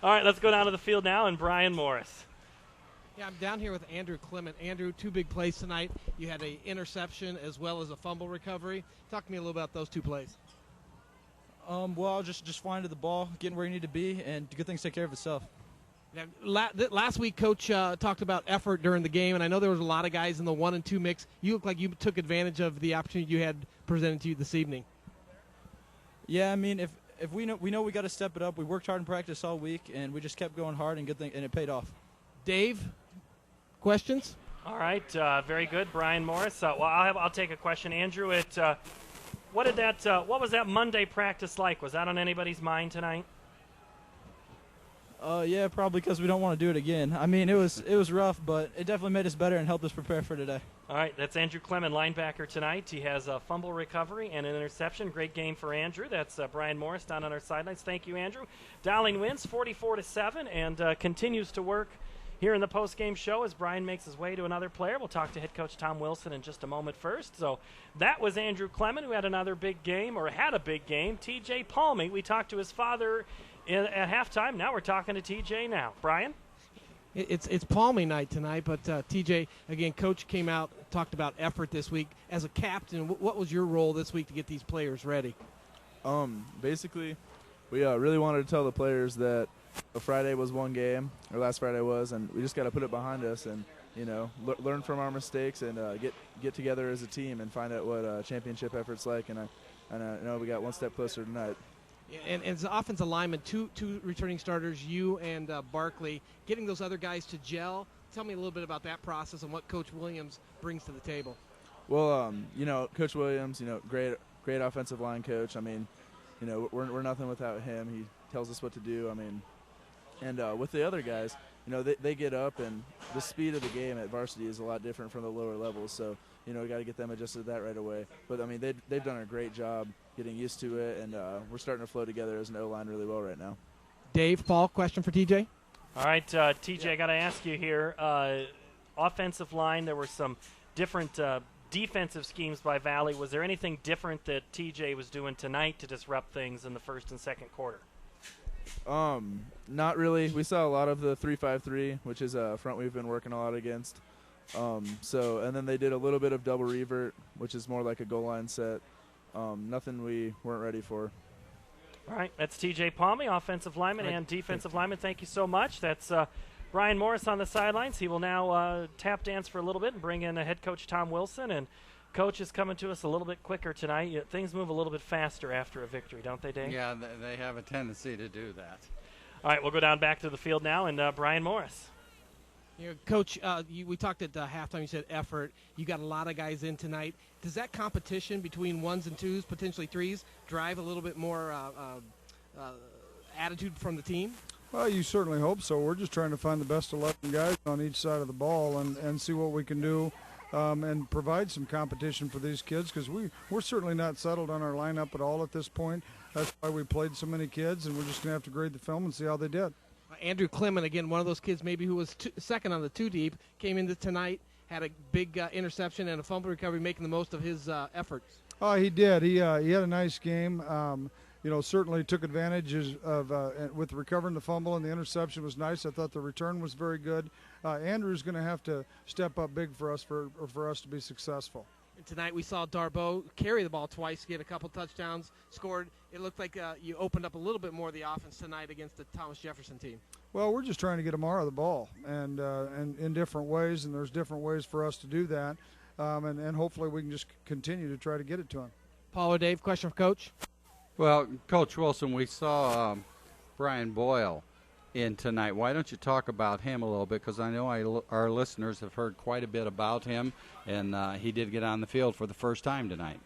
All right, let's go down to the field now, and Brian Morris. Yeah, I'm down here with Andrew Clement. Andrew, two big plays tonight. You had an interception as well as a fumble recovery. Talk to me a little about those two plays. Well, just flying to the ball, getting where you need to be, and good things take care of itself. Now, last week, Coach talked about effort during the game, and I know there was a lot of guys in the 1 and 2 mix. You look like you took advantage of the opportunity you had presented to you this evening. Yeah, I mean, if we know we got to step it up. We worked hard in practice all week, and we just kept going hard, and and it paid off. Dave, questions? All right, very good, Brian Morris. Well, I'll take a question, Andrew. What was that Monday practice like? Was that on anybody's mind tonight? Yeah, probably because we don't want to do it again. I mean, it was rough, but it definitely made us better and helped us prepare for today. All right, that's Andrew Clement, linebacker tonight. He has a fumble recovery and an interception. Great game for Andrew. That's Brian Morris down on our sidelines. Thank you, Andrew. Dowling wins 44-7 and continues to work here in the post-game show as Brian makes his way to another player. We'll talk to head coach Tom Wilson in just a moment first. So that was Andrew Clement, who had another big game, or had a big game. TJ Palmy, we talked to his father at halftime. Now we're talking to TJ now. Brian? It's Palmy night tonight, but TJ, again, Coach came out, talked about effort this week. As a captain, what was your role this week to get these players ready? Basically, we really wanted to tell the players that Friday was one game, or last Friday was, and we just got to put it behind us and, learn from our mistakes and get together as a team and find out what championship effort's like. And I know we got one step closer tonight. And as an offensive lineman, two returning starters, you and Barkley, getting those other guys to gel. Tell me a little bit about that process and what Coach Williams brings to the table. Well, Coach Williams, great offensive line coach. I mean, we're nothing without him. He tells us what to do. I mean, and with the other guys, they get up, and the speed of the game at varsity is a lot different from the lower levels. So, we got to get them adjusted to that right away. But, I mean, they've done a great job getting used to it, and we're starting to flow together as an O-line really well right now. Dave, Paul, question for TJ? All right, TJ, I got to ask you here. Offensive line, there were some different defensive schemes by Valley. Was there anything different that TJ was doing tonight to disrupt things in the first and second quarter? Not really. We saw a lot of the 3-5-3, which is a front we've been working a lot against. And then they did a little bit of double revert, which is more like a goal line set. Nothing we weren't ready for. All right, that's TJ Palmy, offensive lineman and defensive lineman. Thank you so much. That's Brian Morris on the sidelines. He will now tap dance for a little bit and bring in head coach Tom Wilson. And Coach is coming to us a little bit quicker tonight. Things move a little bit faster after a victory, don't they, Dave? Yeah, they have a tendency to do that. All right, we'll go down back to the field now, and Brian Morris. Coach, we talked at halftime. You said effort. You got a lot of guys in tonight. Does that competition between ones and twos, potentially threes, drive a little bit more attitude from the team? Well, you certainly hope so. We're just trying to find the best 11 guys on each side of the ball and see what we can do and provide some competition for these kids, because we're certainly not settled on our lineup at all at this point. That's why we played so many kids, and we're just going to have to grade the film and see how they did. Andrew Clement, again, one of those kids maybe who was second on the two deep, came into tonight, had a big interception and a fumble recovery, making the most of his efforts. Oh, he did. He had a nice game. Certainly took advantage of with recovering the fumble, and the interception was nice. I thought the return was very good. Andrew's going to have to step up big for us for us to be successful. And tonight we saw Darboe carry the ball twice, get a couple touchdowns, scored. It looked like you opened up a little bit more of the offense tonight against the Thomas Jefferson team. Well, we're just trying to get Amara the ball, and in different ways, and there's different ways for us to do that, and hopefully we can just continue to try to get it to him. Paul or Dave, question for Coach? Well, Coach Wilson, we saw Brian Boyle in tonight. Why don't you talk about him a little bit? Because I know our listeners have heard quite a bit about him, and he did get on the field for the first time tonight.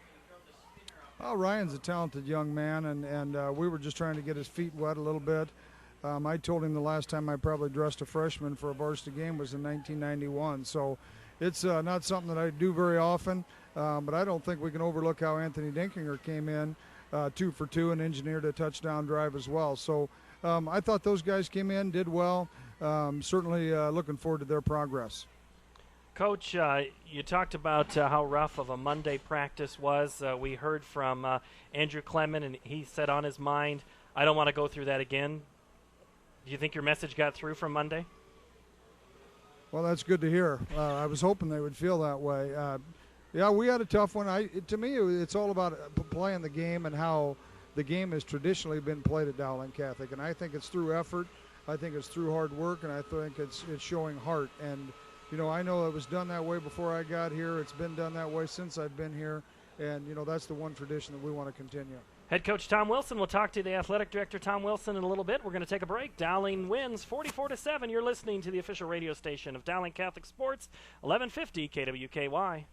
Well, Ryan's a talented young man, and we were just trying to get his feet wet a little bit. I told him the last time I probably dressed a freshman for a varsity game was in 1991. So it's not something that I do very often, but I don't think we can overlook how Anthony Dinkinger came in 2 for 2 and engineered a touchdown drive as well. So I thought those guys came in, did well. Certainly looking forward to their progress. Coach, you talked about how rough of a Monday practice was. We heard from Andrew Clement, and he said on his mind, I don't want to go through that again. Do you think your message got through from Monday? Well, that's good to hear. I was hoping they would feel that way. Yeah, we had a tough one. To me, it's all about playing the game and how the game has traditionally been played at Dowling Catholic. And I think it's through effort. I think it's through hard work, and I think it's showing heart. And, I know it was done that way before I got here. It's been done that way since I've been here. And, that's the one tradition that we want to continue. Head coach Tom Wilson. We'll talk to the athletic director, Tom Wilson, in a little bit. We're going to take a break. Dowling wins 44-7. You're listening to the official radio station of Dowling Catholic Sports, 1150 KWKY.